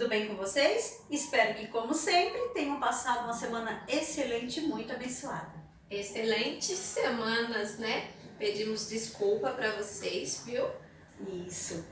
tudo bem com vocês? Espero que, como sempre, tenham passado uma semana excelente e muito abençoada. Excelentes semanas, né? Pedimos desculpa para vocês, viu? Isso.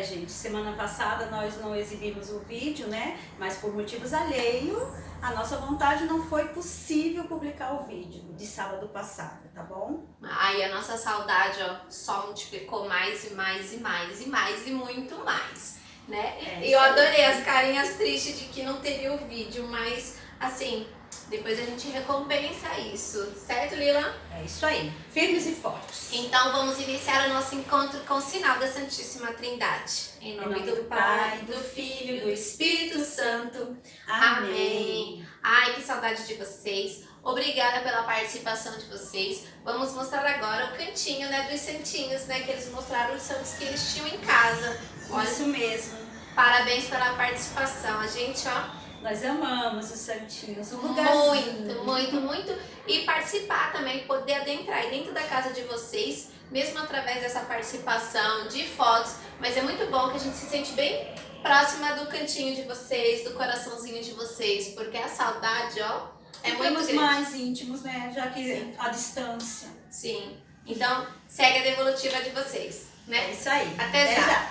Gente, semana passada nós não exibimos o vídeo, né? Mas por motivos alheios, a nossa vontade não foi possível publicar o vídeo de sábado passado, tá bom? Ai, a nossa saudade, ó, só multiplicou mais e mais e mais e mais e muito mais, né? E eu adorei as carinhas tristes de que não teria o vídeo, mas assim, depois a gente recompensa isso, certo, Lila? É isso aí, firmes e fortes. Então vamos iniciar o nosso encontro com o sinal da Santíssima Trindade. Em nome do Pai, do Filho e do Espírito Santo. Amém. Ai, que saudade de vocês. Obrigada pela participação de vocês. Vamos mostrar agora o cantinho, né, dos santinhos, né, que eles mostraram os santos que eles tinham em casa. Olha, isso mesmo. Parabéns pela participação. A gente, ó, nós amamos os santinhos, muito. E participar também, poder adentrar dentro da casa de vocês, mesmo através dessa participação de fotos. Mas é muito bom que a gente se sente bem próxima do cantinho de vocês, do coraçãozinho de vocês, porque a saudade, ó, é muito grande. Mais íntimos, né? Já que sim, a distância. Sim. Então, segue a devolutiva de vocês, né? É isso aí. Até já.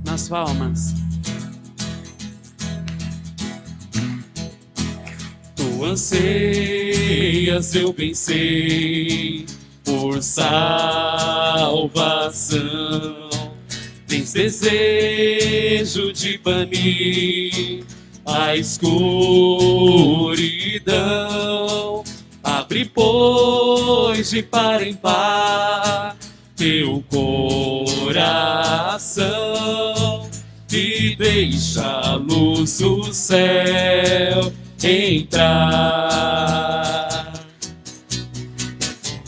Nas palmas. Tu anseias, eu pensei, por salvação. Tens desejo de banir a escuridão. Abre, pois, de par em par teu coração e deixa a luz do céu entrar.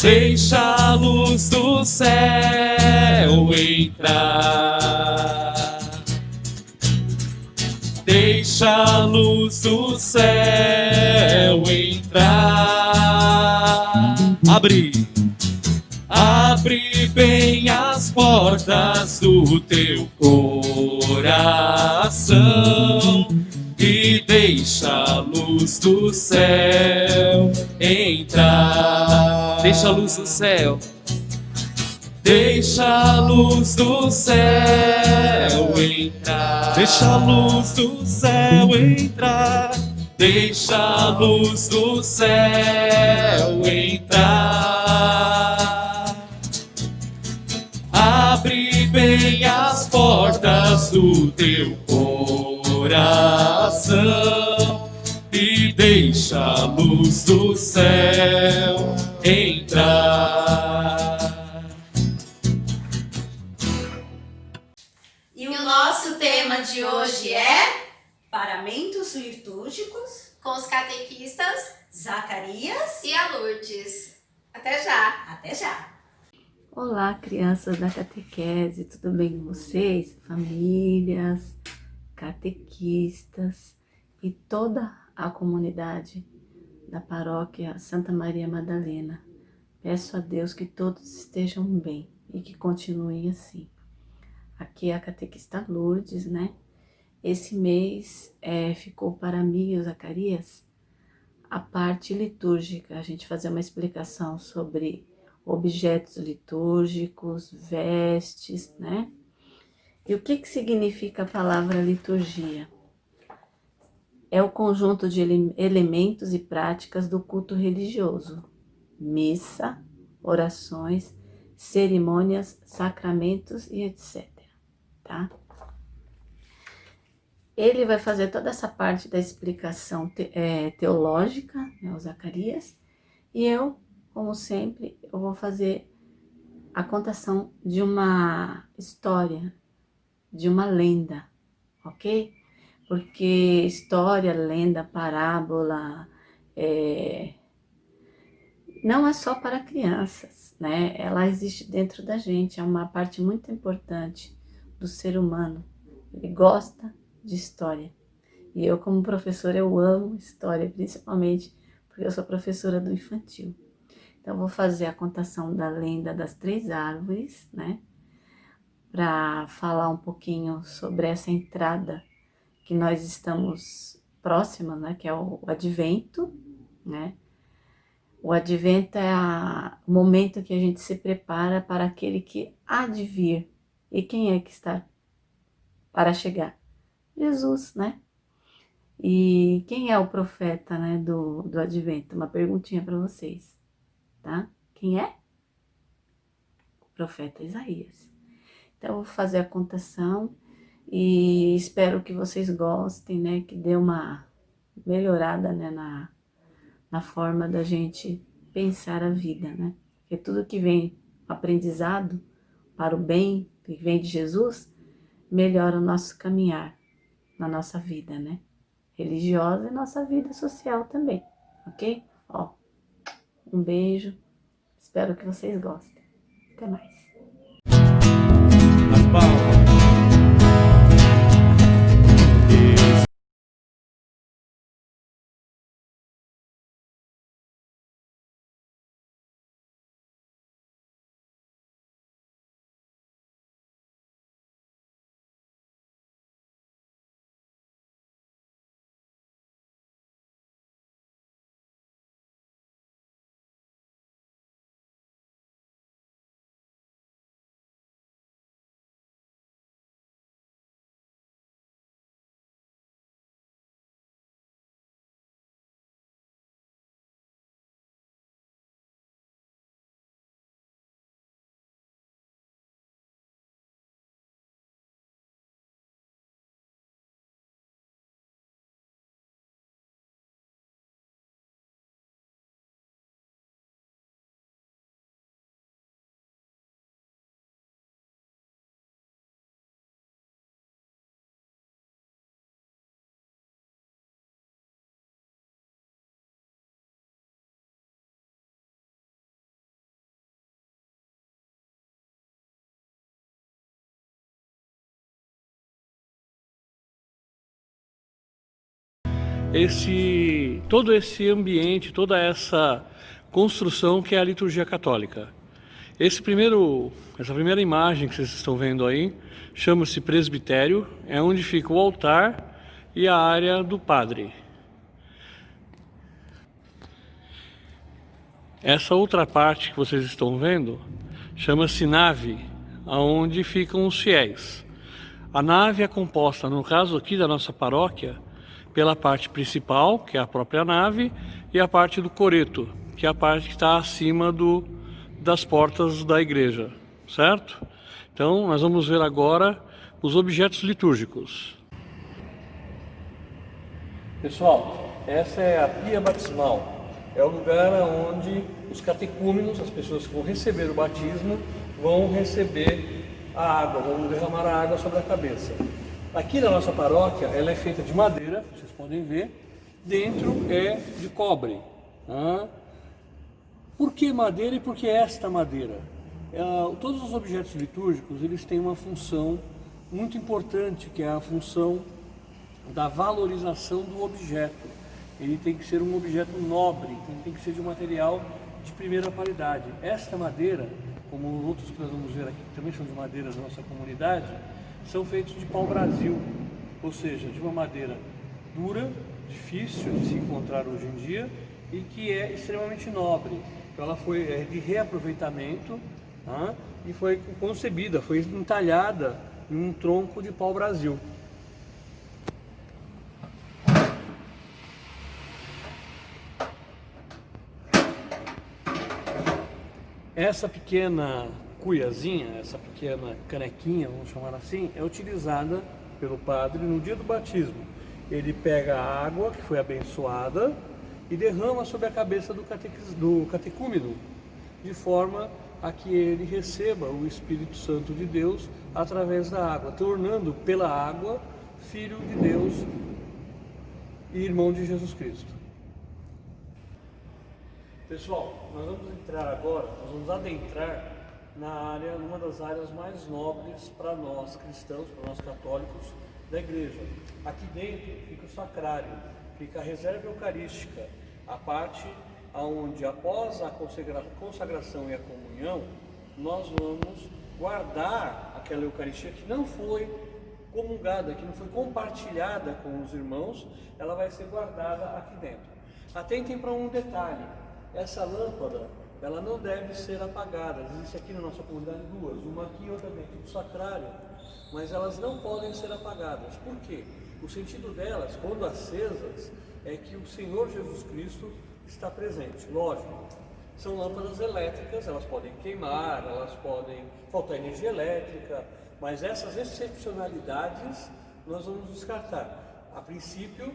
Deixa a luz do céu entrar. Deixa a luz do céu entrar. Abre bem as portas do teu coração e deixa a luz do céu entrar. Deixa a luz do céu. Deixa a luz do céu entrar. Deixa a luz do céu entrar. Deixa a luz do céu entrar. Abre bem as portas do teu coração e deixa a luz do céu entrar. E o nosso tema de hoje é paramentos litúrgicos com os catequistas Zacarias e a Lourdes. Até já! Até já! Olá, crianças da catequese, tudo bem com vocês? Famílias, catequistas e toda a comunidade da paróquia Santa Maria Madalena. Peço a Deus que todos estejam bem e que continuem assim. Aqui é a catequista Lourdes, né? Esse mês ficou para mim e o Zacarias a parte litúrgica, a gente fazer uma explicação sobre objetos litúrgicos, vestes, né? E o que significa a palavra liturgia? É o conjunto de elementos e práticas do culto religioso, missa, orações, cerimônias, sacramentos e etc, tá? Ele vai fazer toda essa parte da explicação teológica, né, o Zacarias, e eu, como sempre, eu vou fazer a contação de uma história, de uma lenda, ok? Porque história, lenda, parábola, não é só para crianças, né? Ela existe dentro da gente, é uma parte muito importante do ser humano. Ele gosta de história. E eu, como professora, eu amo história, principalmente porque eu sou professora do infantil. Então, eu vou fazer a contação da lenda das 3 árvores, né? para falar um pouquinho sobre essa entrada que nós estamos próximas, né? Que é o Advento, né? O Advento é o momento que a gente se prepara para aquele que há de vir. E quem é que está para chegar? Jesus, né? E quem é o profeta, né, do Advento? Uma perguntinha para vocês, tá? Quem é? O profeta Isaías. Então, eu vou fazer a contação e espero que vocês gostem, né? Que dê uma melhorada, né, na forma da gente pensar a vida, né? Porque tudo que vem aprendizado para o bem, que vem de Jesus, melhora o nosso caminhar na nossa vida, né? Religiosa e nossa vida social também, ok? Ó, um beijo, espero que vocês gostem. Até mais. As palmas. Todo esse ambiente, toda essa construção que é a liturgia católica. Essa primeira imagem que vocês estão vendo aí chama-se presbitério, é onde fica o altar e a área do padre. Essa outra parte que vocês estão vendo chama-se nave, onde ficam os fiéis. A nave é composta, no caso aqui da nossa paróquia, pela parte principal, que é a própria nave, e a parte do coreto, que é a parte que está acima das portas da igreja, certo? Então, nós vamos ver agora os objetos litúrgicos. Pessoal, essa é a pia batismal. É o lugar onde os catecúmenos, as pessoas que vão receber o batismo, vão receber a água, vão derramar a água sobre a cabeça. Aqui na nossa paróquia, ela é feita de madeira, vocês podem ver, dentro é de cobre. Por que madeira e por que esta madeira? Todos os objetos litúrgicos, eles têm uma função muito importante, que é a função da valorização do objeto. Ele tem que ser um objeto nobre, então tem que ser de um material de primeira qualidade. Esta madeira, como outros que nós vamos ver aqui, que também são de madeira da nossa comunidade, são feitos de pau-brasil, ou seja, de uma madeira dura, difícil de se encontrar hoje em dia e que é extremamente nobre. Então ela foi de reaproveitamento e foi concebida, foi entalhada em um tronco de pau-brasil. Essa pequena cuiazinha, essa pequena canequinha, vamos chamar assim, é utilizada pelo padre no dia do batismo. Ele pega a água que foi abençoada e derrama sobre a cabeça do catecúmeno, de forma a que ele receba o Espírito Santo de Deus através da água, tornando pela água filho de Deus e irmão de Jesus Cristo. Pessoal, nós vamos entrar agora, nós vamos adentrar numa das áreas mais nobres para nós cristãos, para nós católicos da igreja. Aqui dentro fica o sacrário, fica a reserva eucarística, a parte onde após a consagração e a comunhão, nós vamos guardar aquela Eucaristia que não foi comungada, que não foi compartilhada com os irmãos, ela vai ser guardada aqui dentro. Atentem para um detalhe: essa lâmpada, ela não deve ser apagada. Existe aqui na nossa comunidade duas, uma aqui e outra dentro do sacrário, mas elas não podem ser apagadas. Por quê? O sentido delas, quando acesas, é que o Senhor Jesus Cristo está presente. Lógico, são lâmpadas elétricas, elas podem queimar, elas podem faltar energia elétrica, mas essas excepcionalidades nós vamos descartar. A princípio,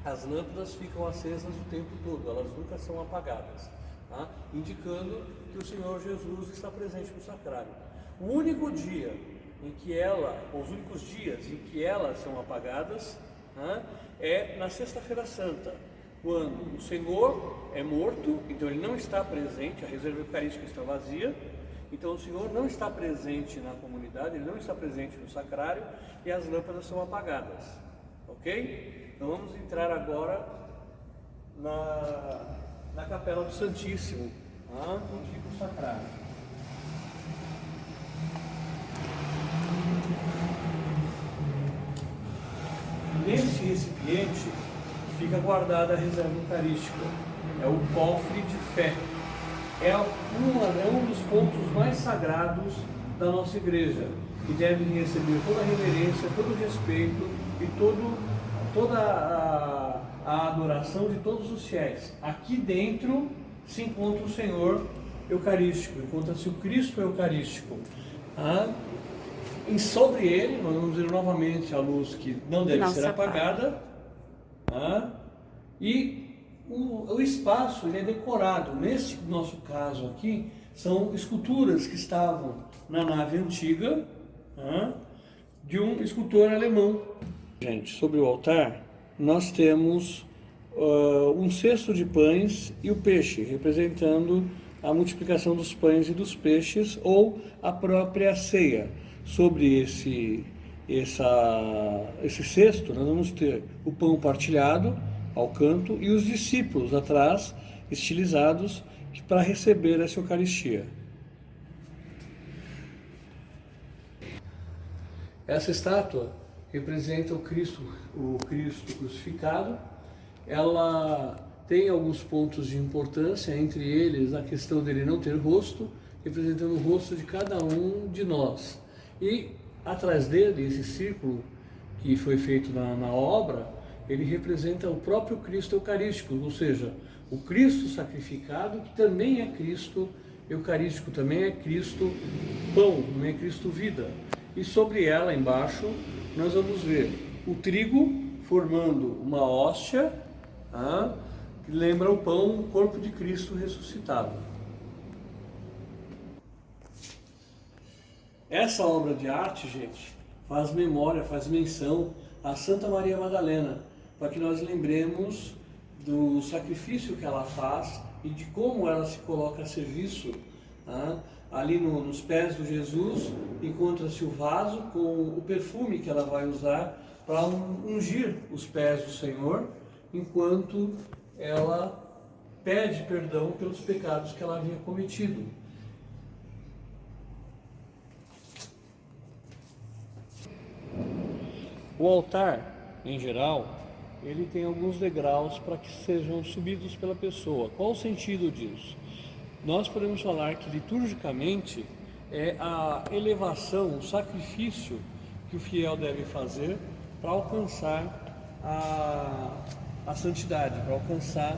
as lâmpadas ficam acesas o tempo todo, elas nunca são apagadas, tá? Indicando que o Senhor Jesus está presente no sacrário. O único dia em que os únicos dias em que elas são apagadas, tá, é na Sexta-feira Santa, quando o Senhor é morto, então ele não está presente, a reserva eucarística está vazia, então o Senhor não está presente na comunidade, ele não está presente no sacrário e as lâmpadas são apagadas, ok? Então vamos entrar agora na Capela do Santíssimo, onde fica o sacrário. Nesse recipiente fica guardada a reserva eucarística, é o cofre de fé, é um dos pontos mais sagrados da nossa igreja, que deve receber toda a reverência, todo o respeito e toda a adoração de todos os fiéis. Aqui dentro se encontra o Senhor Eucarístico, encontra-se o Cristo Eucarístico. E sobre ele, nós vamos ver novamente a luz que não deve ser apagada. E o espaço ele é decorado. Nesse nosso caso aqui, são esculturas que estavam na nave antiga, de um escultor alemão. Gente, sobre o altar, nós temos um cesto de pães e o peixe, representando a multiplicação dos pães e dos peixes, ou a própria ceia. Sobre esse cesto, nós vamos ter o pão partilhado ao canto e os discípulos atrás, estilizados, para receber essa Eucaristia. Essa estátua representa o Cristo crucificado. Ela tem alguns pontos de importância, entre eles a questão dele não ter rosto, representando o rosto de cada um de nós. E atrás dele, esse círculo que foi feito na obra, ele representa o próprio Cristo Eucarístico, ou seja, o Cristo sacrificado, que também é Cristo Eucarístico, também é Cristo Pão, também é Cristo Vida. E sobre ela, embaixo, nós vamos ver o trigo formando uma hóstia, que lembra o pão, o corpo de Cristo ressuscitado. Essa obra de arte, gente, faz memória, faz menção a Santa Maria Madalena, para que nós lembremos do sacrifício que ela faz e de como ela se coloca a serviço. Ali nos pés de Jesus encontra-se o vaso com o perfume que ela vai usar para ungir os pés do Senhor, enquanto ela pede perdão pelos pecados que ela havia cometido. O altar, em geral, ele tem alguns degraus para que sejam subidos pela pessoa. Qual o sentido disso? Nós podemos falar que liturgicamente é a elevação, o sacrifício que o fiel deve fazer para alcançar a santidade, para alcançar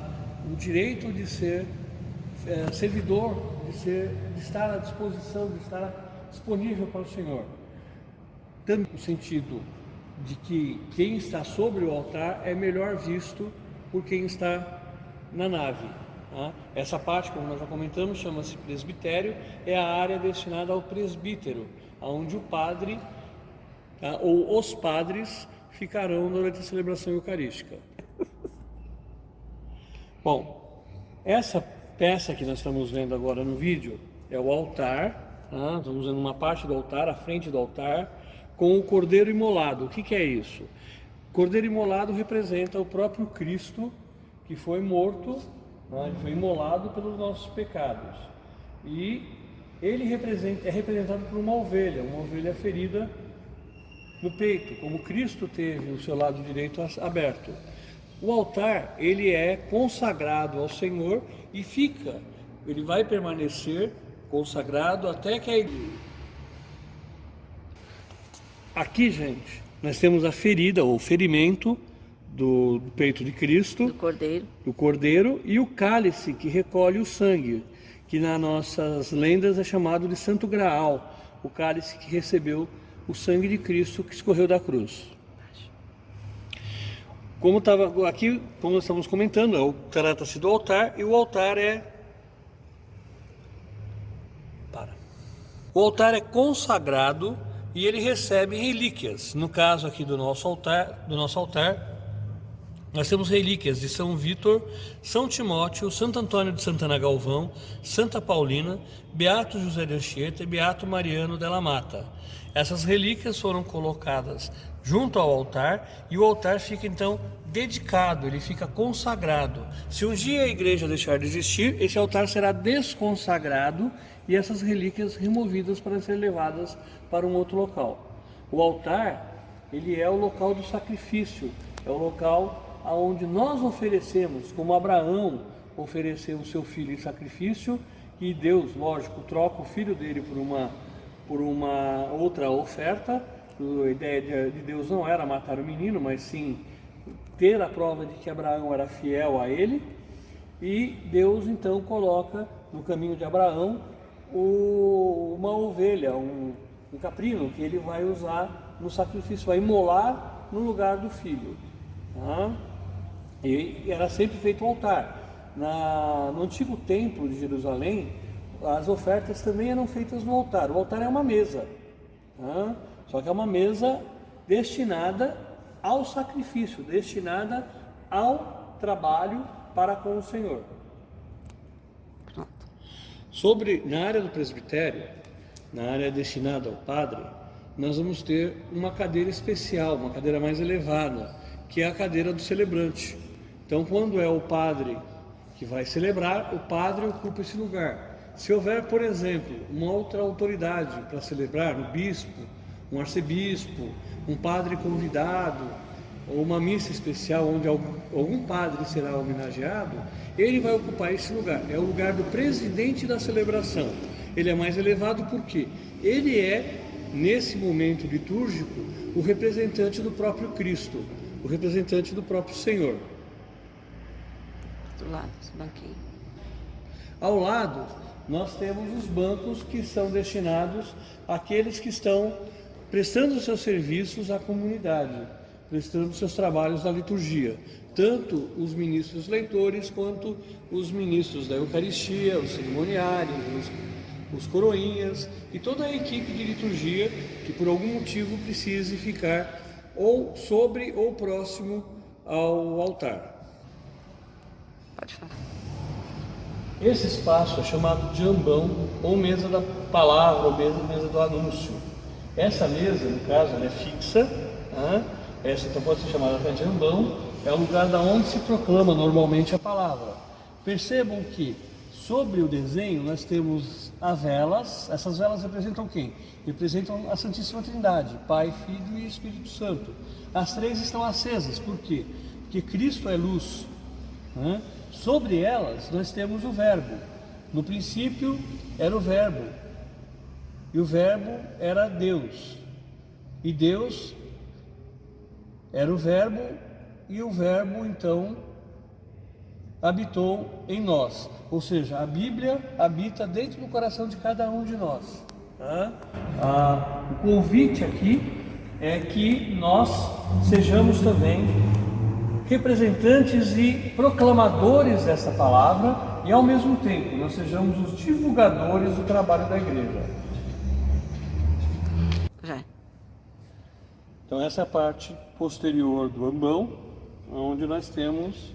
o direito de ser servidor, de estar à disposição, de estar disponível para o Senhor. Também no sentido de que quem está sobre o altar é melhor visto por quem está na nave. Essa parte, como nós já comentamos, chama-se presbitério, é a área destinada ao presbítero, onde o padre ou os padres ficarão durante a celebração eucarística. Bom, essa peça que nós estamos vendo agora no vídeo é o altar, estamos vendo uma parte do altar, a frente do altar, com o cordeiro imolado. O que é isso? Cordeiro imolado representa o próprio Cristo que foi morto, ele foi imolado pelos nossos pecados. E ele é representado por uma ovelha ferida no peito, como Cristo teve o seu lado direito aberto. O altar, ele é consagrado ao Senhor e ele vai permanecer consagrado até que a igreja... Aqui, gente, nós temos a ferida ou ferimento do peito de Cristo, do Cordeiro, e o cálice que recolhe o sangue, que nas nossas lendas é chamado de Santo Graal, o cálice que recebeu o sangue de Cristo que escorreu da cruz. Como nós estamos comentando, trata-se do altar, e o altar O altar é consagrado e ele recebe relíquias. No caso aqui do nosso altar, nós temos relíquias de São Vítor, São Timóteo, Santo Antônio de Santana Galvão, Santa Paulina, Beato José de Anchieta e Beato Mariano della Mata. Essas relíquias foram colocadas junto ao altar e o altar fica então dedicado, ele fica consagrado. Se um dia a igreja deixar de existir, esse altar será desconsagrado e essas relíquias removidas para serem levadas para um outro local. O altar, ele é o local do sacrifício, é o local onde nós oferecemos, como Abraão ofereceu o seu filho em sacrifício, e Deus, lógico, troca o filho dele por uma outra oferta. A ideia de Deus não era matar o menino, mas sim ter a prova de que Abraão era fiel a ele, e Deus então coloca no caminho de Abraão uma ovelha, um caprino, que ele vai usar no sacrifício, vai imolar no lugar do filho. E era sempre feito o altar. No antigo templo de Jerusalém, as ofertas também eram feitas no altar. O altar é uma mesa, só que é uma mesa destinada ao sacrifício, destinada ao trabalho para com o Senhor. Na área do presbitério, na área destinada ao padre, nós vamos ter uma cadeira especial, uma cadeira mais elevada, que é a cadeira do celebrante. Então, quando é o padre que vai celebrar, o padre ocupa esse lugar. Se houver, por exemplo, uma outra autoridade para celebrar, um bispo, um arcebispo, um padre convidado, ou uma missa especial onde algum padre será homenageado, ele vai ocupar esse lugar. É o lugar do presidente da celebração. Ele é mais elevado porque ele é, nesse momento litúrgico, o representante do próprio Cristo, o representante do próprio Senhor. Do lado, esse banquinho. Ao lado, nós temos os bancos que são destinados àqueles que estão prestando seus serviços à comunidade, prestando seus trabalhos na liturgia, tanto os ministros leitores quanto os ministros da Eucaristia, os cerimoniários, os coroinhas e toda a equipe de liturgia que por algum motivo precise ficar ou sobre ou próximo ao altar. Pode falar. Esse espaço é chamado de ambão, ou mesa da palavra, ou mesa do anúncio. Essa mesa, no caso, ela é fixa, essa então pode ser chamada até de ambão, é o lugar da onde se proclama normalmente a palavra. Percebam que sobre o desenho nós temos as velas. Essas velas representam quem? Representam a Santíssima Trindade, Pai, Filho e Espírito Santo. As três estão acesas, por quê? Porque Cristo é luz. Sobre elas nós temos o Verbo. No princípio era o Verbo, e o Verbo era Deus, e Deus era o Verbo, e o Verbo então habitou em nós. Ou seja, a Bíblia habita dentro do coração de cada um de nós. O convite aqui é que nós sejamos também representantes e proclamadores dessa palavra e ao mesmo tempo nós sejamos os divulgadores do trabalho da igreja. Então essa é a parte posterior do ambão, onde nós temos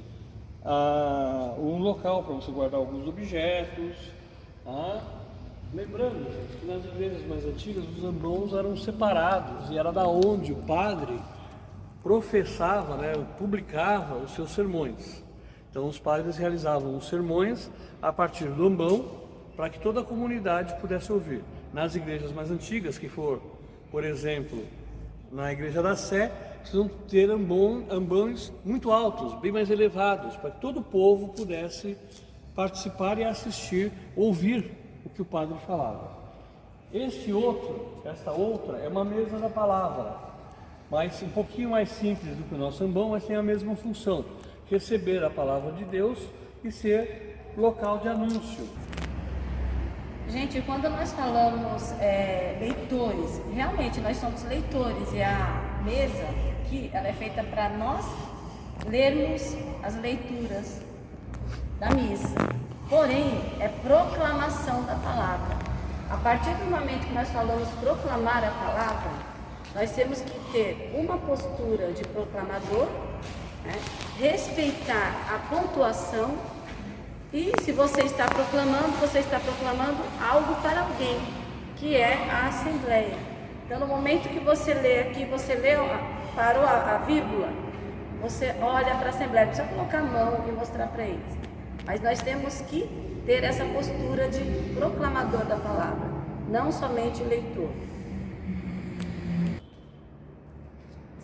um local para você guardar alguns objetos. Lembrando que nas igrejas mais antigas os ambãos eram separados e era da onde o padre professava, publicava os seus sermões. Então os padres realizavam os sermões a partir do ambão para que toda a comunidade pudesse ouvir. Nas igrejas mais antigas, que for, por exemplo, na Igreja da Sé, precisam ter ambões muito altos, bem mais elevados, para que todo o povo pudesse participar e assistir, ouvir o que o padre falava. Esta outra é uma mesa da palavra, mas um pouquinho mais simples do que o nosso ambão, mas tem a mesma função: receber a palavra de Deus e ser local de anúncio. Gente, quando nós falamos leitores, realmente nós somos leitores, e a mesa aqui, ela é feita para nós lermos as leituras da missa. Porém, é proclamação da palavra. A partir do momento que nós falamos proclamar a palavra, nós temos que ter uma postura de proclamador, né? Respeitar a pontuação. E se você está proclamando algo para alguém, que é a Assembleia. Então, no momento que você lê aqui, você leu, parou a vírgula, você olha para a Assembleia, não precisa colocar a mão e mostrar para eles. Mas nós temos que ter essa postura de proclamador da palavra, não somente leitor.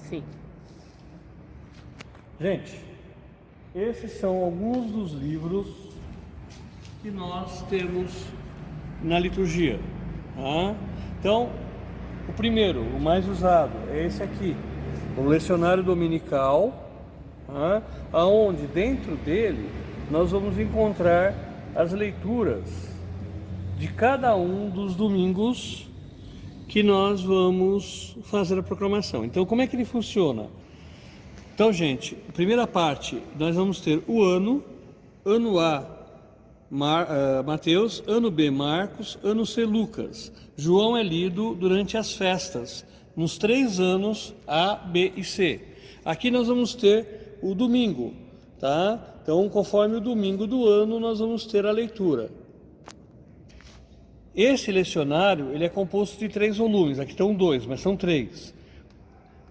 Sim. Gente, esses são alguns dos livros que nós temos na liturgia, tá? Então, o primeiro, o mais usado, é esse aqui, o Lecionário Dominical, tá? Onde dentro dele nós vamos encontrar as leituras de cada um dos domingos que nós vamos fazer a proclamação. Então, como é que ele funciona? Então, gente, primeira parte, nós vamos ter o ano A, Mateus, ano B, Marcos, ano C, Lucas. João é lido durante as festas, nos 3 anos A, B e C. Aqui nós vamos ter o domingo, tá? Então, conforme o domingo do ano, nós vamos ter a leitura. Esse lecionário, ele é composto de 3 volumes, aqui estão 2, mas são 3.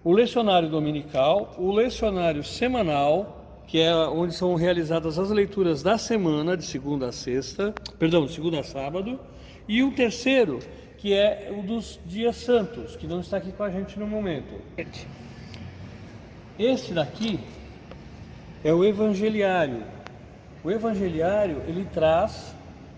O lecionário dominical, o lecionário semanal, que é onde são realizadas as leituras da semana, de segunda a sábado, e o terceiro, que é o dos dias santos, que não está aqui com a gente no momento. Esse daqui é o evangeliário. O evangeliário, ele traz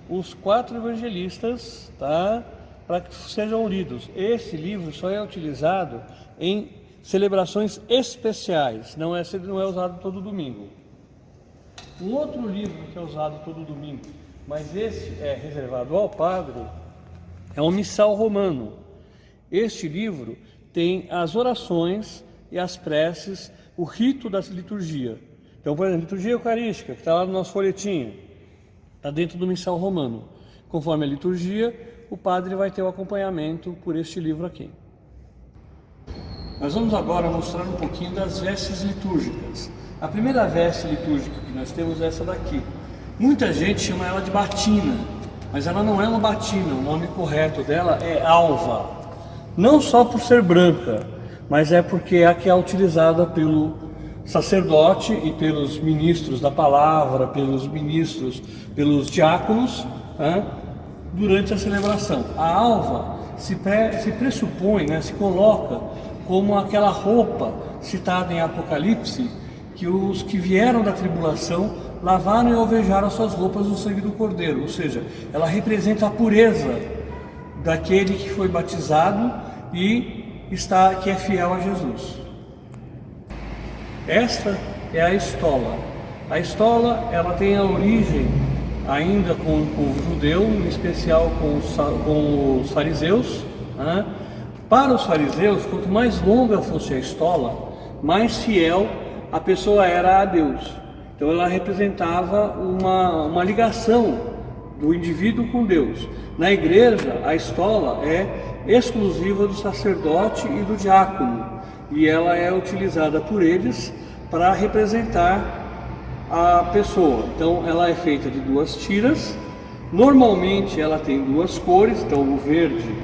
os 4 evangelistas, tá? Para que sejam lidos. Esse livro só é utilizado em celebrações especiais, não é usado todo domingo. Um outro livro que é usado todo domingo, mas esse é reservado ao padre, é o Missal Romano. Este livro tem as orações e as preces, o rito da liturgia. Então, por exemplo, liturgia eucarística, que está lá no nosso folhetinho, está dentro do Missal Romano. Conforme a liturgia, o padre vai ter o acompanhamento por este livro aqui. Nós vamos agora mostrar um pouquinho das vestes litúrgicas. A primeira veste litúrgica que nós temos é essa daqui. Muita gente chama ela de batina, mas ela não é uma batina, o nome correto dela é alva. Não só por ser branca, mas é porque é a que é utilizada pelo sacerdote e pelos ministros da palavra, pelos diáconos, né, durante a celebração. A alva se pressupõe, né, se coloca como aquela roupa citada em Apocalipse, que os que vieram da tribulação lavaram e alvejaram suas roupas no sangue do Cordeiro, ou seja, ela representa a pureza daquele que foi batizado e que é fiel a Jesus. Esta é a estola. A estola, ela tem a origem ainda com o povo judeu, em especial com os fariseus, né? Para os fariseus, quanto mais longa fosse a estola, mais fiel a pessoa era a Deus. Então ela representava uma ligação do indivíduo com Deus. Na igreja, a estola é exclusiva do sacerdote e do diácono, e ela é utilizada por eles para representar a pessoa. Então ela é feita de 2 tiras. Normalmente ela tem 2 cores, então o verde,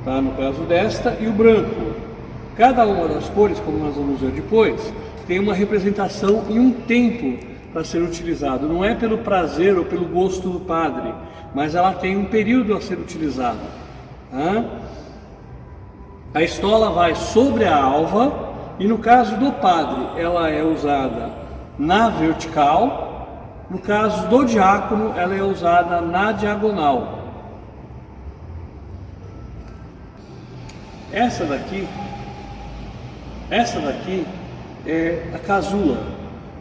tá, no caso desta, e o branco. Cada uma das cores, como nós vamos ver depois, tem uma representação e um tempo para ser utilizado. Não é pelo prazer ou pelo gosto do padre, mas ela tem um período a ser utilizada. A estola vai sobre a alva e no caso do padre ela é usada na vertical, no caso do diácono ela é usada na diagonal. Essa daqui é a casula.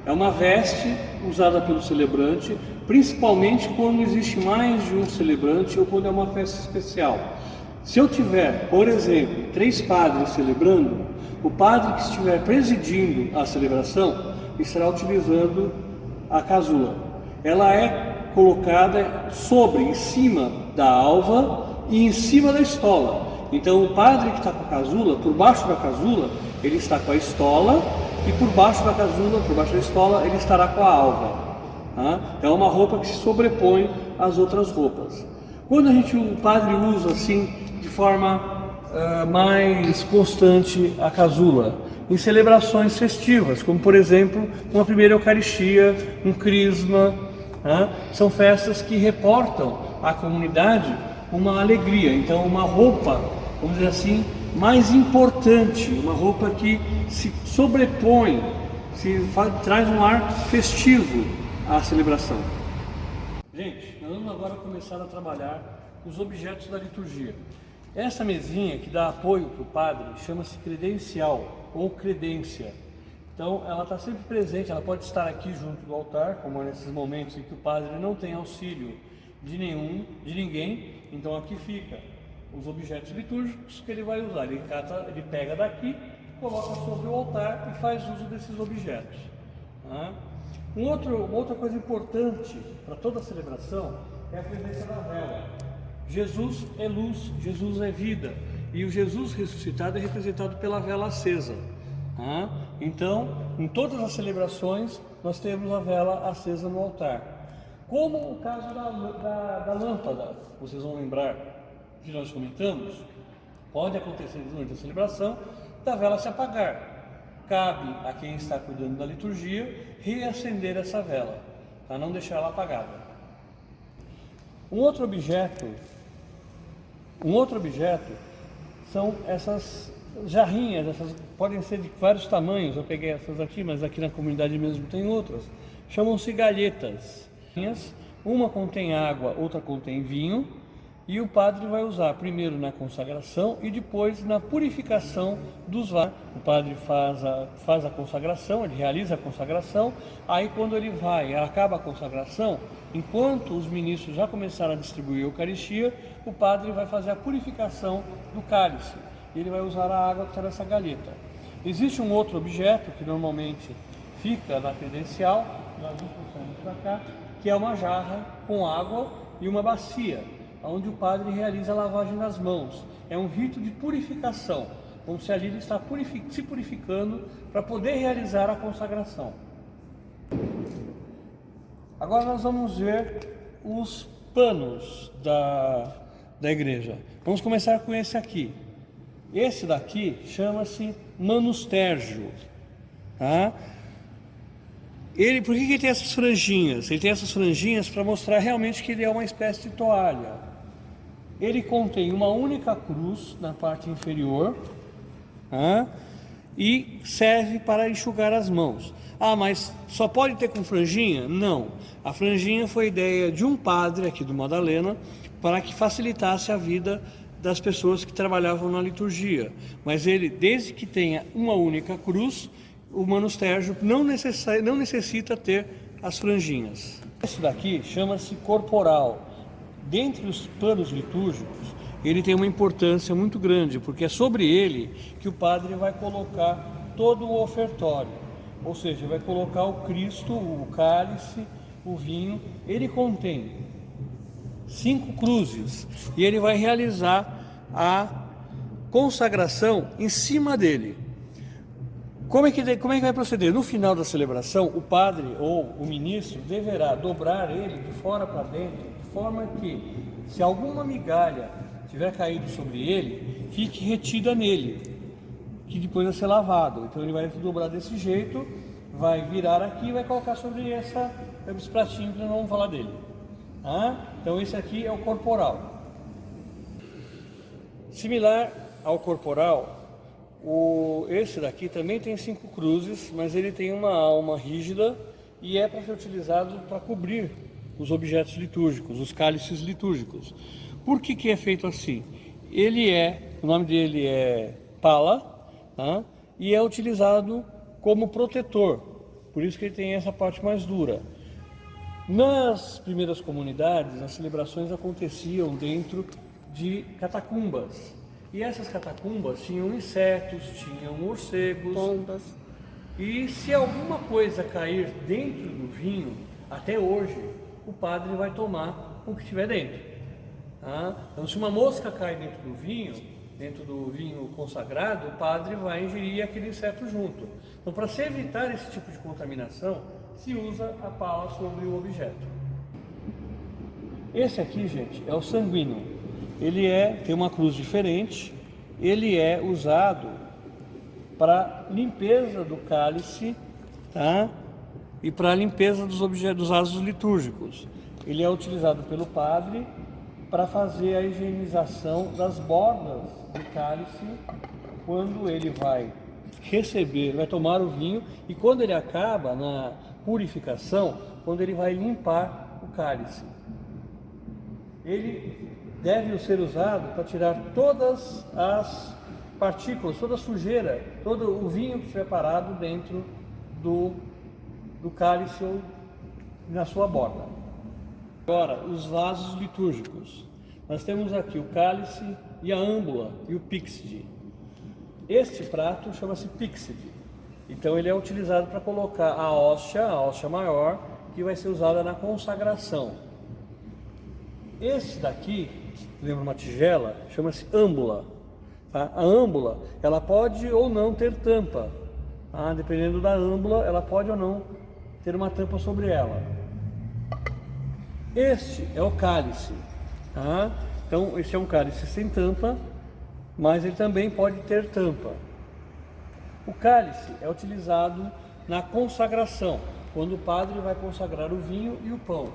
É uma veste usada pelo celebrante, principalmente quando existe mais de um celebrante ou quando é uma festa especial. Se eu tiver, por exemplo, 3 padres celebrando, o padre que estiver presidindo a celebração estará utilizando a casula. Ela é colocada em cima da alva e em cima da estola. Então o padre que está com a casula, por baixo da casula, ele está com a estola, e por baixo da casula, por baixo da estola, ele estará com a alva. É uma roupa que se sobrepõe às outras roupas. Quando o padre usa assim, de forma mais constante a casula, em celebrações festivas, como por exemplo, uma primeira Eucaristia, um crisma, são festas que reportam à comunidade uma alegria. Então uma roupa, vamos dizer assim, mais importante, uma roupa que se sobrepõe, traz um ar festivo à celebração. Gente, nós vamos agora começar a trabalhar os objetos da liturgia. Essa mesinha que dá apoio para o padre chama-se credencial ou credência. Então ela está sempre presente, ela pode estar aqui junto do altar, como é nesses momentos em que o padre não tem auxílio de ninguém. Então aqui fica os objetos litúrgicos que ele vai usar. Ele pega daqui, coloca sobre o altar e faz uso desses objetos. Uma outra coisa importante para toda a celebração é a presença da vela. Jesus é luz, Jesus é vida, e o Jesus ressuscitado é representado pela vela acesa. Então, em todas as celebrações, nós temos a vela acesa no altar. Como o caso da lâmpada, vocês vão lembrar que nós comentamos, pode acontecer durante a celebração da vela se apagar. Cabe a quem está cuidando da liturgia reacender essa vela, para não deixar ela apagada. Um outro objeto são essas jarrinhas, podem ser de vários tamanhos. Eu peguei essas aqui, mas aqui na comunidade mesmo tem outras. Chamam-se galhetas. Uma contém água, outra contém vinho, e o padre vai usar primeiro na consagração e depois na purificação dos vasos. O padre faz a consagração, ele realiza a consagração, aí quando ele acaba a consagração, enquanto os ministros já começaram a distribuir a Eucaristia, o padre vai fazer a purificação do cálice, e ele vai usar a água que está nessa galheta. Existe um outro objeto que normalmente fica na credencial, nós vamos para cá, que é uma jarra com água e uma bacia, onde o padre realiza a lavagem das mãos. É um rito de purificação, como se ali ele está se purificando para poder realizar a consagração. Agora nós vamos ver os panos da igreja. Vamos começar com esse aqui. Esse daqui chama-se manustérgio. Por que ele tem essas franjinhas? Ele tem essas franjinhas para mostrar realmente que ele é uma espécie de toalha. Ele contém uma única cruz na parte inferior, e serve para enxugar as mãos. Mas só pode ter com franjinha? Não. A franjinha foi ideia de um padre aqui do Madalena para que facilitasse a vida das pessoas que trabalhavam na liturgia. Mas ele, desde que tenha uma única cruz, o manustérgio não necessita ter as franjinhas. Esse daqui chama-se corporal. Dentre os panos litúrgicos, ele tem uma importância muito grande, porque é sobre ele que o padre vai colocar todo o ofertório. Ou seja, vai colocar o Cristo, o cálice, o vinho. Ele contém 5 cruzes e ele vai realizar a consagração em cima dele. Como é que vai proceder? No final da celebração, o padre ou o ministro deverá dobrar ele de fora para dentro, de forma que, se alguma migalha tiver caído sobre ele, fique retida nele, que depois vai ser lavado. Então ele vai dobrar desse jeito, vai virar aqui e vai colocar sobre esse pratinho, que nós não vamos falar dele. Tá? Então esse aqui é o corporal. Similar ao corporal, esse daqui também tem 5 cruzes, mas ele tem uma alma rígida e é para ser utilizado para cobrir os objetos litúrgicos, os cálices litúrgicos. Por que é feito assim? O nome dele é pala, tá? E é utilizado como protetor, por isso que ele tem essa parte mais dura. Nas primeiras comunidades, as celebrações aconteciam dentro de catacumbas. E essas catacumbas tinham insetos, tinham morcegos, Pombas. e se alguma coisa cair dentro do vinho, até hoje, o padre vai tomar o que estiver dentro. Tá? Então, se uma mosca cai dentro do vinho consagrado, o padre vai ingerir aquele inseto junto. Então, para se evitar esse tipo de contaminação, se usa a pala sobre o objeto. Esse aqui, gente, é o sanguíneo. Ele tem uma cruz diferente, ele é usado para limpeza do cálice, tá? E para limpeza dos objetos, dos vasos litúrgicos. Ele é utilizado pelo padre para fazer a higienização das bordas do cálice quando ele vai vai tomar o vinho, e quando ele acaba na purificação, quando ele vai limpar o cálice. Ele deve ser usado para tirar todas as partículas, toda a sujeira, todo o vinho que estiver parado dentro do cálice ou na sua borda. Agora, os vasos litúrgicos. Nós temos aqui o cálice e a âmbula e o píxide. Este prato chama-se píxide. Então ele é utilizado para colocar a hóstia maior, que vai ser usada na consagração. Esse daqui, lembra uma tigela, chama-se âmbula. Tá? A âmbula, ela pode ou não ter tampa. Tá? Dependendo da âmbula, ela pode ou não ter uma tampa sobre ela. Este é o cálice. Tá? Então, esse é um cálice sem tampa, mas ele também pode ter tampa. O cálice é utilizado na consagração, quando o padre vai consagrar o vinho e o pão.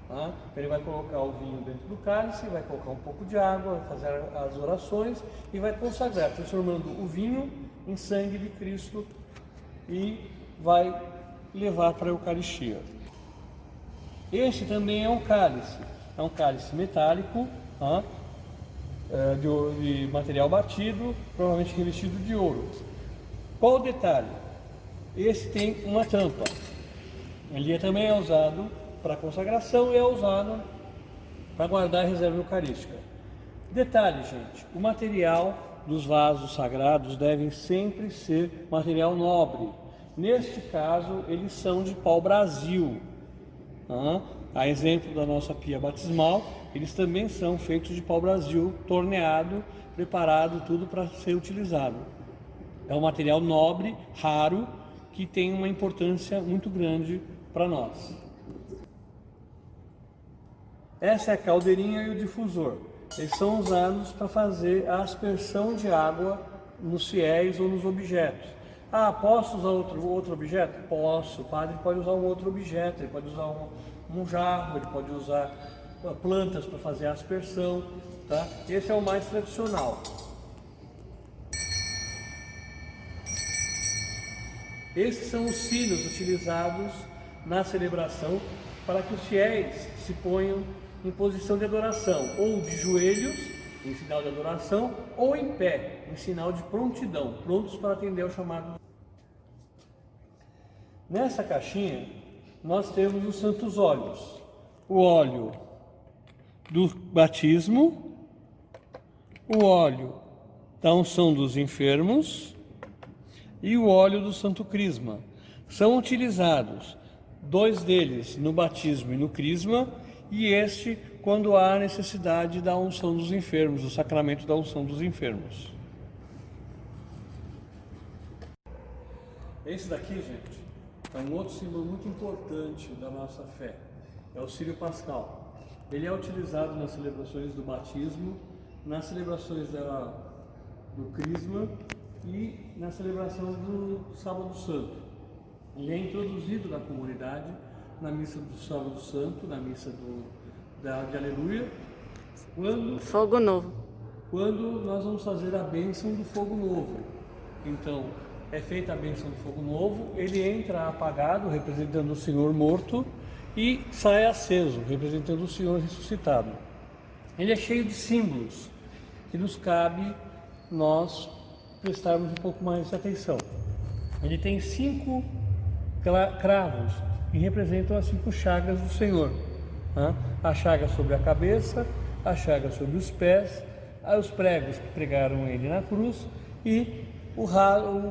Tá? Ele vai colocar o vinho dentro do cálice, vai colocar um pouco de água, vai fazer as orações e vai consagrar, transformando o vinho em sangue de Cristo e vai levar para a Eucaristia. Este também é um cálice metálico, tá? De material batido, provavelmente revestido de ouro. Qual o detalhe? Esse tem uma tampa. Ele também é usado para consagração e é usado para guardar a reserva eucarística. Detalhe, gente, o material dos vasos sagrados devem sempre ser material nobre. Neste caso, eles são de pau-brasil. A exemplo da nossa pia batismal, eles também são feitos de pau-brasil, torneado, preparado, tudo para ser utilizado. É um material nobre, raro, que tem uma importância muito grande para nós. Essa é a caldeirinha e o difusor. Eles são usados para fazer a aspersão de água nos fiéis ou nos objetos. Posso usar outro objeto? Posso. O padre pode usar um outro objeto, ele pode usar um jarro, ele pode usar plantas para fazer a aspersão. Tá? Esse é o mais tradicional. Esses são os sinos utilizados na celebração para que os fiéis se ponham em posição de adoração, ou de joelhos, em sinal de adoração, ou em pé, em sinal de prontidão, prontos para atender ao chamado. Nessa caixinha, nós temos os santos óleos. O óleo do batismo, o óleo da unção dos enfermos e o óleo do santo crisma. São utilizados 2 deles no batismo e no crisma, e este quando há necessidade da unção dos enfermos, do sacramento da unção dos enfermos. Esse daqui, gente, é um outro símbolo muito importante da nossa fé. É o círio pascal. Ele é utilizado nas celebrações do batismo, nas celebrações do crisma e na celebração do Sábado Santo. Ele é introduzido na comunidade na missa do Sábado Santo, na missa de aleluia, quando Fogo novo. nós vamos fazer a bênção do fogo novo. Então, é feita a bênção do fogo novo, ele entra apagado, representando o Senhor morto, e sai aceso, representando o Senhor ressuscitado. Ele é cheio de símbolos, que nos cabe nós prestarmos um pouco mais de atenção. Ele tem 5 cravos, que representam as 5 chagas do Senhor. A chaga sobre a cabeça, a chaga sobre os pés, os pregos que pregaram ele na cruz e o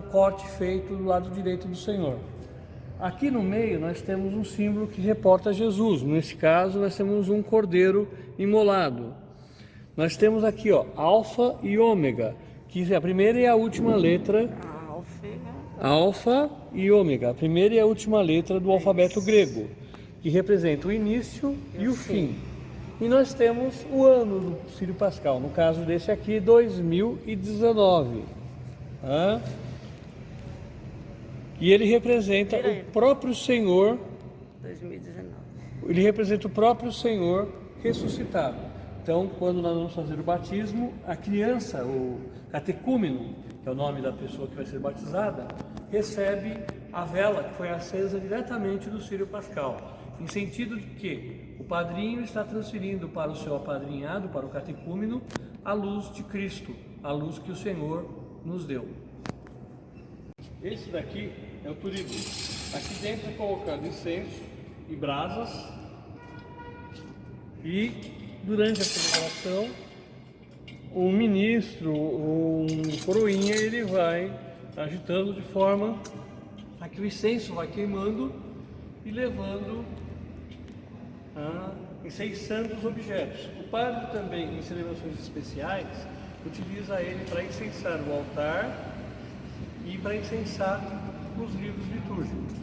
corte feito do lado direito do Senhor. Aqui no meio nós temos um símbolo que reporta Jesus. Nesse caso nós temos um cordeiro imolado. Nós temos aqui, alfa e ômega, que é a primeira e a última letra. Alfa e ômega, a primeira e a última letra do alfabeto grego, que representa o início e o fim. E nós temos o ano do Círio Pascal, no caso desse aqui, 2019. E ele representa o próprio Senhor. 2019. Ele representa o próprio Senhor ressuscitado. Então, quando nós vamos fazer o batismo, a criança, o catecúmeno, que é o nome da pessoa que vai ser batizada, recebe a vela que foi acesa diretamente do Círio Pascal, em sentido de que o padrinho está transferindo para o seu apadrinhado, para o catecúmeno, a luz de Cristo, a luz que o Senhor nos deu. Esse daqui é o turigo. Aqui dentro é colocado incenso e brasas, e durante a celebração um ministro, um coroinha, ele vai agitando de forma a que o incenso vai queimando e levando, incensando os objetos. O padre também, em celebrações especiais, utiliza ele para incensar o altar e para incensar os livros litúrgicos.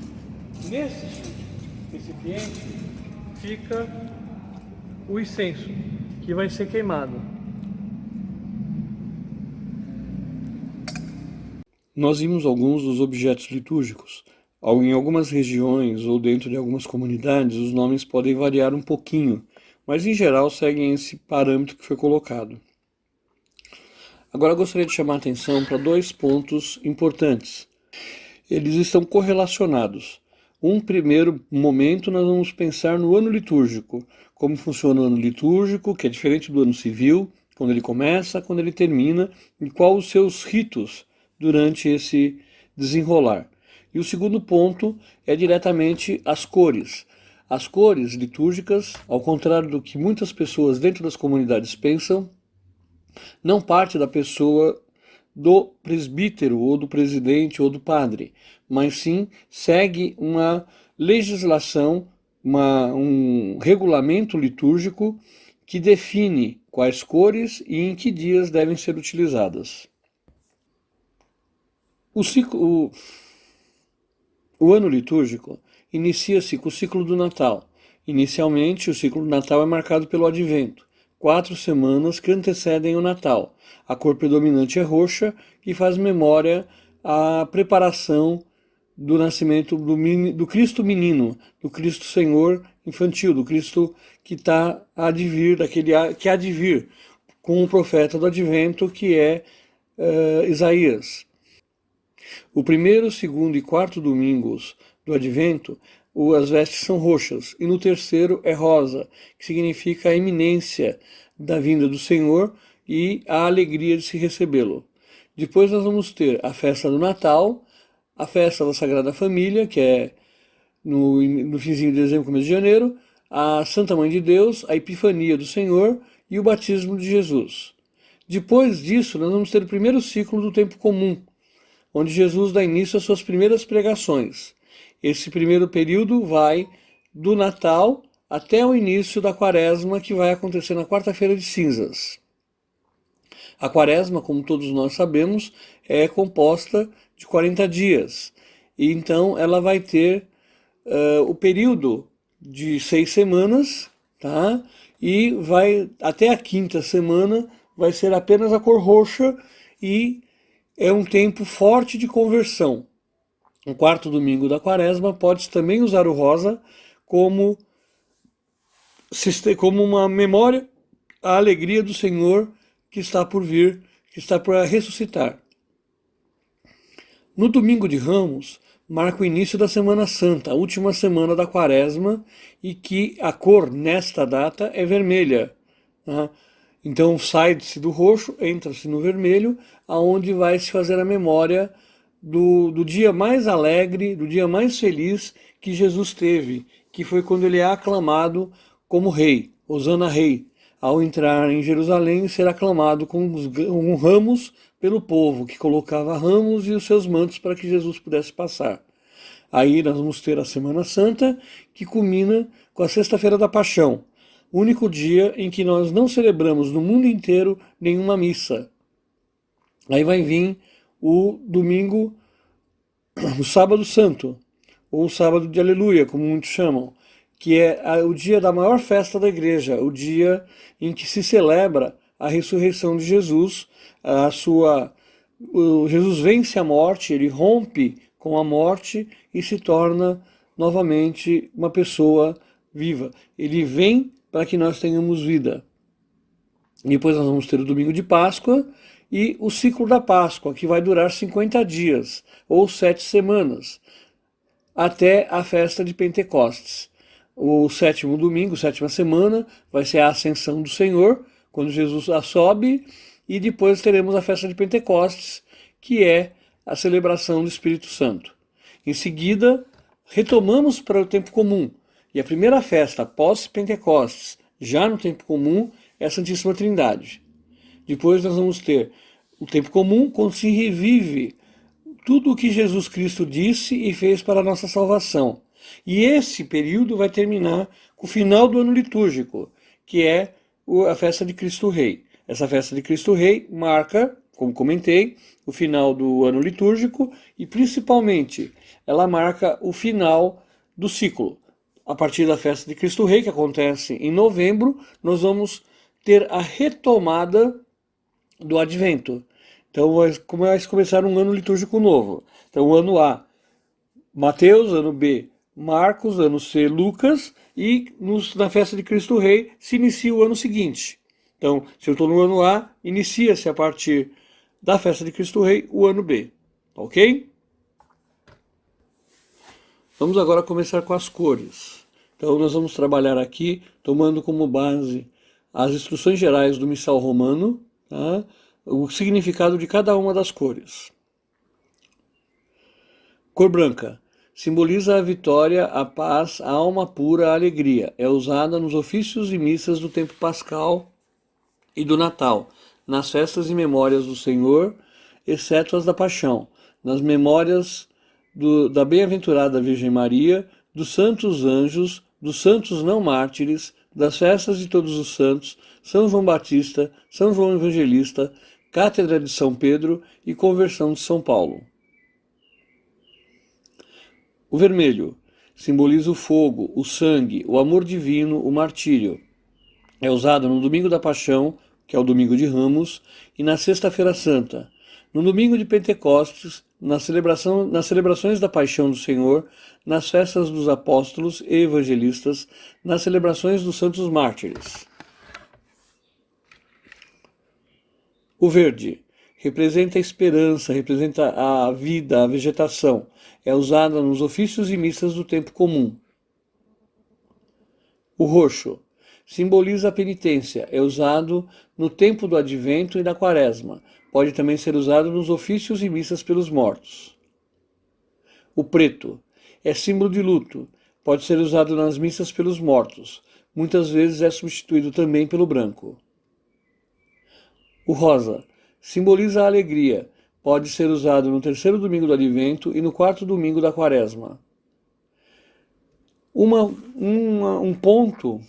Nesse recipiente fica o incenso, que vai ser queimado. Nós vimos alguns dos objetos litúrgicos. Em algumas regiões ou dentro de algumas comunidades, os nomes podem variar um pouquinho, mas em geral seguem esse parâmetro que foi colocado. Agora eu gostaria de chamar a atenção para 2 pontos importantes. Eles estão correlacionados. Um primeiro momento nós vamos pensar no ano litúrgico, como funciona o ano litúrgico, que é diferente do ano civil, quando ele começa, quando ele termina, e quais os seus ritos durante esse desenrolar. E o segundo ponto é diretamente as cores. As cores litúrgicas, ao contrário do que muitas pessoas dentro das comunidades pensam, não parte da pessoa do presbítero, ou do presidente, ou do padre, mas sim segue uma legislação, um regulamento litúrgico que define quais cores e em que dias devem ser utilizadas. O ano litúrgico inicia-se com o ciclo do Natal. Inicialmente, o ciclo do Natal é marcado pelo Advento, 4 semanas que antecedem o Natal. A cor predominante é roxa e faz memória à preparação do nascimento do Cristo menino, do Cristo Senhor infantil, do Cristo que está a vir, que há de vir, com o profeta do Advento, que é Isaías. O primeiro, segundo e quarto domingos do Advento, as vestes são roxas, e no terceiro é rosa, que significa a iminência da vinda do Senhor e a alegria de se recebê-lo. Depois nós vamos ter a festa do Natal, a festa da Sagrada Família, que é no finzinho de dezembro, começo de janeiro, a Santa Mãe de Deus, a Epifania do Senhor e o batismo de Jesus. Depois disso, nós vamos ter o primeiro ciclo do tempo comum, onde Jesus dá início às suas primeiras pregações. Esse primeiro período vai do Natal até o início da Quaresma, que vai acontecer na quarta-feira de cinzas. A Quaresma, como todos nós sabemos, é composta de 40 dias. E então ela vai ter o período de 6 semanas, tá? E vai até a quinta semana vai ser apenas a cor roxa e é um tempo forte de conversão. No quarto domingo da Quaresma pode-se também usar o rosa como como uma memória à alegria do Senhor que está por vir, que está por ressuscitar. No domingo de Ramos, marca o início da Semana Santa, a última semana da Quaresma, e que a cor nesta data é vermelha. Tá? Então sai-se do roxo, entra-se no vermelho, aonde vai se fazer a memória do dia mais alegre, do dia mais feliz que Jesus teve, que foi quando ele é aclamado como rei, Hosana Rei, ao entrar em Jerusalém e ser aclamado com ramos pelo povo, que colocava ramos e os seus mantos para que Jesus pudesse passar. Aí nós vamos ter a Semana Santa, que culmina com a Sexta-feira da Paixão, o único dia em que nós não celebramos no mundo inteiro nenhuma missa. Aí vai vir o domingo, o Sábado Santo, ou o Sábado de Aleluia, como muitos chamam, que é o dia da maior festa da igreja, o dia em que se celebra a ressurreição de Jesus, Jesus vence a morte, ele rompe com a morte e se torna novamente uma pessoa viva. Ele vem para que nós tenhamos vida. Depois nós vamos ter o domingo de Páscoa e o ciclo da Páscoa, que vai durar 50 dias, ou 7 semanas, até a festa de Pentecostes. O sétimo domingo, sétima semana, vai ser a Ascensão do Senhor, quando Jesus sobe, e depois teremos a festa de Pentecostes, que é a celebração do Espírito Santo. Em seguida, retomamos para o tempo comum, e a primeira festa após Pentecostes, já no tempo comum, é a Santíssima Trindade. Depois nós vamos ter o tempo comum, quando se revive tudo o que Jesus Cristo disse e fez para a nossa salvação. E esse período vai terminar com o final do ano litúrgico, que é a festa de Cristo Rei. Essa festa de Cristo Rei marca, como comentei, o final do ano litúrgico e, principalmente, ela marca o final do ciclo. A partir da festa de Cristo Rei, que acontece em novembro, nós vamos ter a retomada do Advento. Então vai começar um ano litúrgico novo. Então o ano A, Mateus, ano B, Marcos, ano C, Lucas, e na festa de Cristo Rei se inicia o ano seguinte. Então, se eu estou no ano A, inicia-se a partir da festa de Cristo Rei o ano B. Ok? Vamos agora começar com as cores. Então nós vamos trabalhar aqui tomando como base as instruções gerais do Missal Romano, tá? O significado de cada uma das cores. Cor branca. Simboliza a vitória, a paz, a alma pura, a alegria. É usada nos ofícios e missas do tempo pascal e do Natal, nas festas e memórias do Senhor, exceto as da Paixão, nas memórias da bem-aventurada Virgem Maria, dos santos anjos, dos santos não mártires, das festas de todos os santos, São João Batista, São João Evangelista, Cátedra de São Pedro e Conversão de São Paulo. O vermelho simboliza o fogo, o sangue, o amor divino, o martírio. É usado no domingo da Paixão, que é o domingo de Ramos, e na Sexta-feira Santa. No domingo de Pentecostes, nas celebrações da Paixão do Senhor, nas festas dos apóstolos e evangelistas, nas celebrações dos santos mártires. O verde representa a esperança, representa a vida, a vegetação. É usada nos ofícios e missas do tempo comum. O roxo simboliza a penitência. É usado no tempo do Advento e da Quaresma. Pode também ser usado nos ofícios e missas pelos mortos. O preto é símbolo de luto. Pode ser usado nas missas pelos mortos. Muitas vezes é substituído também pelo branco. O rosa simboliza a alegria. Pode ser usado no terceiro domingo do Advento e no quarto domingo da Quaresma. Um ponto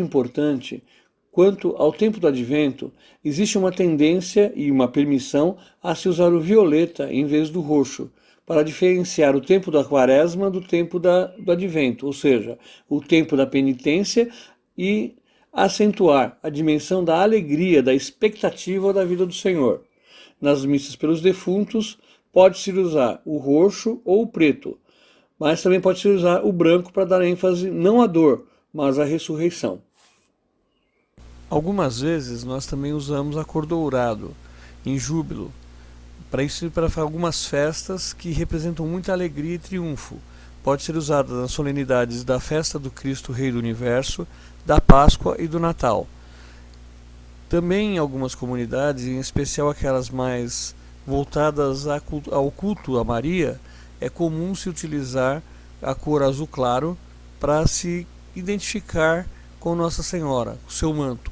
importante quanto ao tempo do Advento, existe uma tendência e uma permissão a se usar o violeta em vez do roxo, para diferenciar o tempo da Quaresma do tempo do Advento, ou seja, o tempo da penitência, e acentuar a dimensão da alegria, da expectativa da vida do Senhor. Nas missas pelos defuntos, pode-se usar o roxo ou o preto, mas também pode-se usar o branco para dar ênfase não à dor, mas a ressurreição. Algumas vezes nós também usamos a cor dourado, em júbilo, para isso e para algumas festas que representam muita alegria e triunfo. Pode ser usada nas solenidades da festa do Cristo Rei do Universo, da Páscoa e do Natal. Também em algumas comunidades, em especial aquelas mais voltadas ao culto a Maria, é comum se utilizar a cor azul claro para se identificar com Nossa Senhora, o seu manto.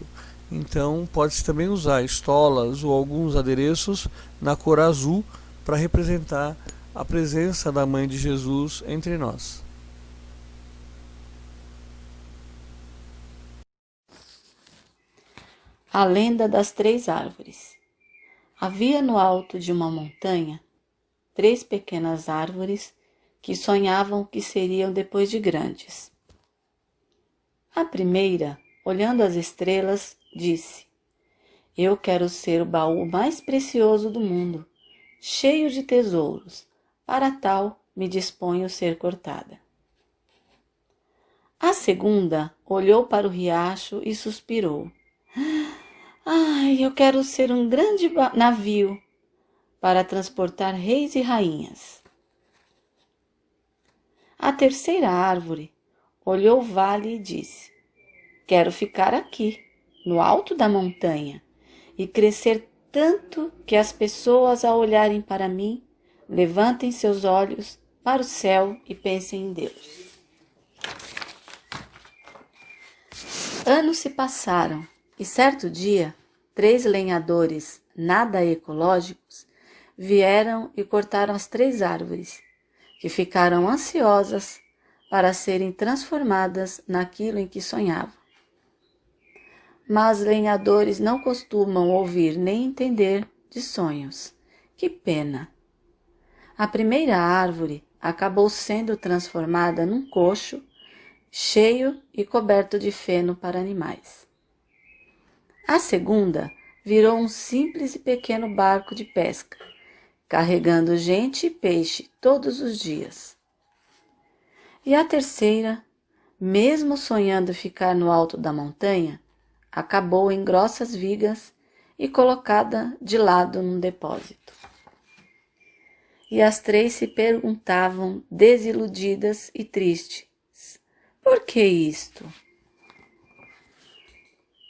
Então pode-se também usar estolas ou alguns adereços na cor azul para representar a presença da Mãe de Jesus entre nós. A lenda das 3 árvores. Havia no alto de uma montanha 3 pequenas árvores que sonhavam que seriam depois de grandes. A primeira, olhando as estrelas, disse: Eu quero ser o baú mais precioso do mundo, cheio de tesouros. Para tal, me disponho ser cortada. A segunda olhou para o riacho e suspirou: Ai, eu quero ser um grande navio para transportar reis e rainhas. A terceira árvore olhou o vale e disse: Quero ficar aqui, no alto da montanha, e crescer tanto que as pessoas, ao olharem para mim, levantem seus olhos para o céu e pensem em Deus. Anos se passaram e certo dia, 3 lenhadores nada ecológicos vieram e cortaram as 3 árvores, que ficaram ansiosas para serem transformadas naquilo em que sonhavam. Mas lenhadores não costumam ouvir nem entender de sonhos. Que pena! A primeira árvore acabou sendo transformada num cocho cheio e coberto de feno para animais. A segunda virou um simples e pequeno barco de pesca, carregando gente e peixe todos os dias. E a terceira, mesmo sonhando ficar no alto da montanha, acabou em grossas vigas e colocada de lado num depósito. E as 3 se perguntavam, desiludidas e tristes: por que isto?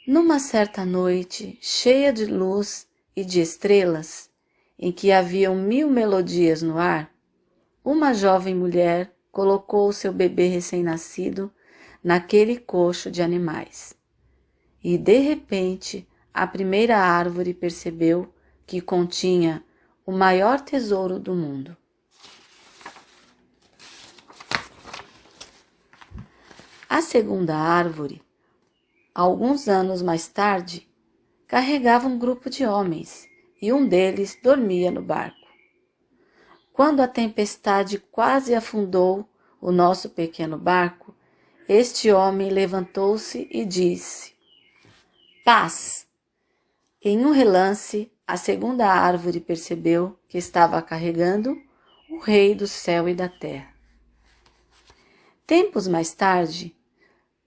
Numa certa noite, cheia de luz e de estrelas, em que haviam 1000 melodias no ar, uma jovem mulher colocou o seu bebê recém-nascido naquele cocho de animais. E, de repente, a primeira árvore percebeu que continha o maior tesouro do mundo. A segunda árvore, alguns anos mais tarde, carregava um grupo de homens e um deles dormia no barco. Quando a tempestade quase afundou o nosso pequeno barco, este homem levantou-se e disse: Paz! Em um relance, a segunda árvore percebeu que estava carregando o Rei do céu e da terra. Tempos mais tarde,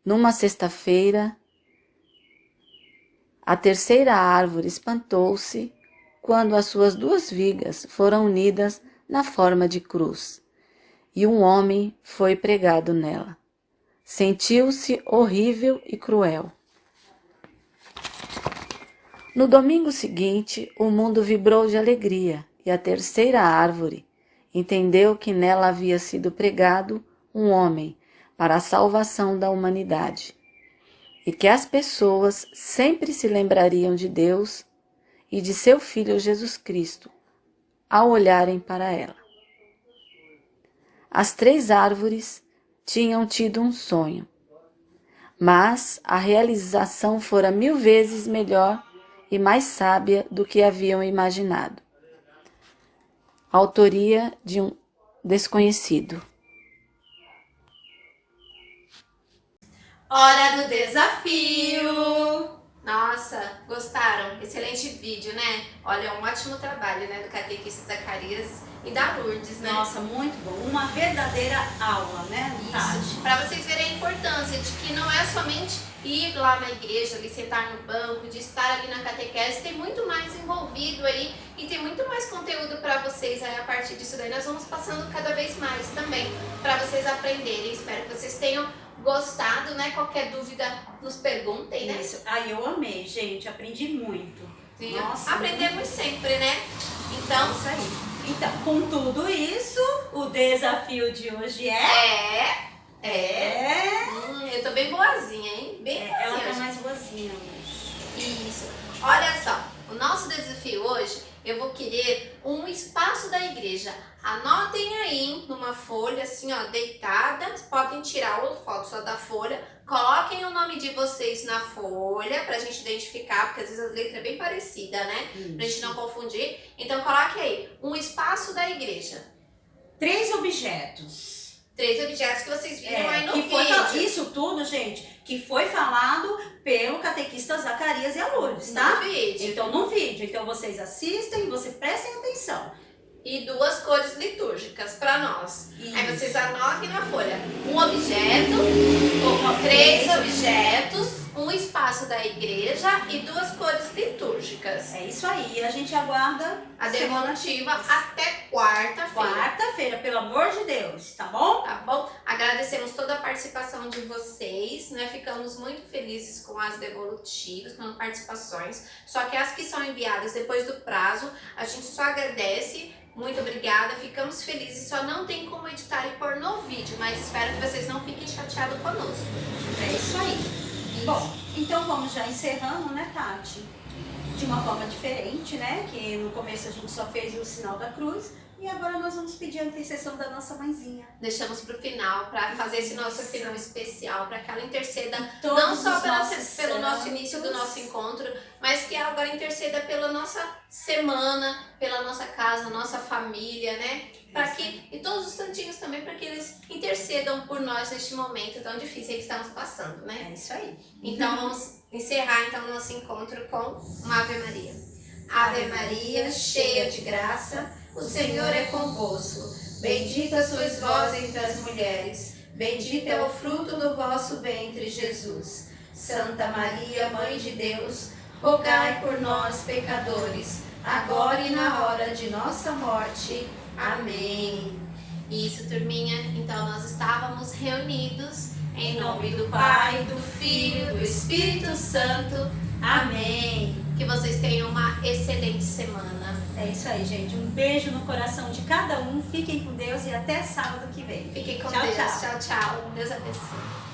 numa sexta-feira, a terceira árvore espantou-se quando as suas 2 vigas foram unidas na forma de cruz, e um homem foi pregado nela. Sentiu-se horrível e cruel. No domingo seguinte, o mundo vibrou de alegria, e a terceira árvore entendeu que nela havia sido pregado um homem para a salvação da humanidade, e que as pessoas sempre se lembrariam de Deus e de seu Filho Jesus Cristo ao olharem para ela. As 3 árvores tinham tido um sonho, mas a realização fora 1000 vezes melhor e mais sábia do que haviam imaginado. Autoria de um desconhecido. Hora do desafio! Nossa, gostaram? Excelente vídeo, né? Olha, um ótimo trabalho, né, do catequista Zacarias e da Lourdes, né? Nossa, muito bom. Uma verdadeira aula, né, Tati? Isso, para vocês verem a importância de que não é somente ir lá na igreja, ali sentar no banco, de estar ali na catequese, tem muito mais envolvido aí e tem muito mais conteúdo para vocês aí. A partir disso daí nós vamos passando cada vez mais também para vocês aprenderem. Espero que vocês tenham gostado, né? Qualquer dúvida nos perguntem, né? Isso. Ai, eu amei, gente. Aprendi muito. Sim, Nossa, aprendemos sempre, né? Então, isso aí. Então, com tudo isso, o desafio de hoje é... eu tô bem boazinha, hein? Bem boazinha. Ela tá hoje. mais boazinha hoje. Isso. Olha só, o nosso desafio hoje, eu vou querer um espaço da igreja. Anotem aí numa folha, assim, ó, deitada. Podem tirar o foto só da folha. Coloquem o nome de vocês na folha pra gente identificar, porque às vezes a letra é bem parecida, né? Pra gente não confundir. Então coloque aí, um espaço da igreja. 3 objetos. 3 objetos que vocês viram aí no que foi vídeo. isso tudo, gente, que foi falado pelo catequista Zacarias e a Lourdes, tá? No vídeo. Então, no vídeo. Então, vocês assistem e vocês prestem atenção. E 2 cores litúrgicas para nós. Isso. Aí vocês anotem na folha um objeto, ou 3 objetos, um espaço da igreja e 2 cores litúrgicas. É isso aí. E a gente aguarda A semana devolutiva até quarta-feira. quarta-feira, pelo amor de Deus, tá bom? Tá bom? Agradecemos toda a participação de vocês, né? Ficamos muito felizes com as devolutivas, com as participações. Só que as que são enviadas depois do prazo, a gente só agradece. Muito obrigada, ficamos felizes. Só não tem como editar e pôr no vídeo, mas espero que vocês não fiquem chateados conosco. É isso aí. Isso. Bom, então vamos já encerrando, né, Tati? De uma forma diferente, né? Que no começo a gente só fez o sinal da cruz. E agora nós vamos pedir a intercessão da nossa mãezinha. Deixamos para o final, para fazer esse nosso final especial, para que ela interceda Todos não só os nossos pelo nosso santos. início do nosso encontro, mas que ela agora interceda pela nossa semana, pela nossa casa, nossa família, né? Para que, e todos os santinhos também, para que eles intercedam por nós neste momento tão difícil que estamos passando, né? É isso aí. Então vamos encerrar então o nosso encontro com uma Ave Maria. Ave Maria, cheia de graça, o Senhor é convosco. Bendita sois vós entre as mulheres, bendito é o fruto do vosso ventre, Jesus. Santa Maria, Mãe de Deus, rogai por nós, pecadores, agora e na hora de nossa morte. Amém. Isso, turminha. Então nós estávamos reunidos em nome do Pai, do Filho, do Espírito Santo. Amém. Que vocês tenham uma excelente semana. É isso aí, gente. Um beijo no coração de cada um. Fiquem com Deus e até sábado que vem. Fiquem com Tchau, Deus. tchau. Tchau, tchau. Deus abençoe.